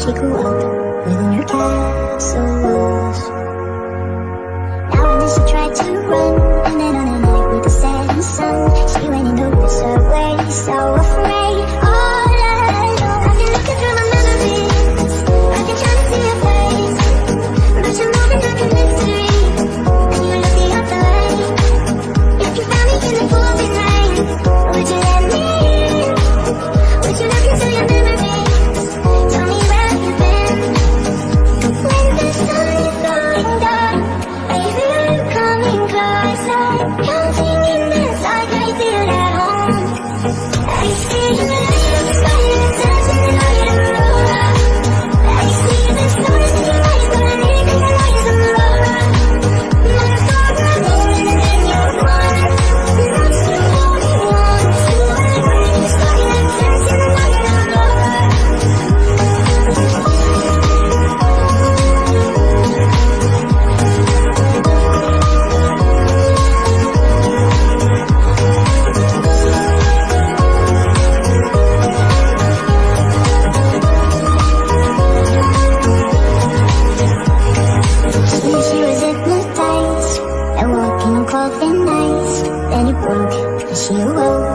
she grew up within her castle walls. Now and then she tried to run, and then on a night with the setting sun, she went and noticed her way, so afraid, all alone. I've been looking through my memories, I've been trying to see your face, but you're moving like a mystery, and you're looking out the way. If you found me in the pouring rain, would you let me in? Would you look into your memories? Tell me where you've been. When the sun is going down, I hear you coming closer, counting in the dark, I feel at home. I see the light of the fire, touching the light of the aurora. I see the stars in your eyes, but I need the light of the aurora. My father, I'm rolling and then you're gone. That's the only one to ever be starting and dancing the light of the aurora. She was hypnotized and walking on coffin nights. Then it broke and she awoke.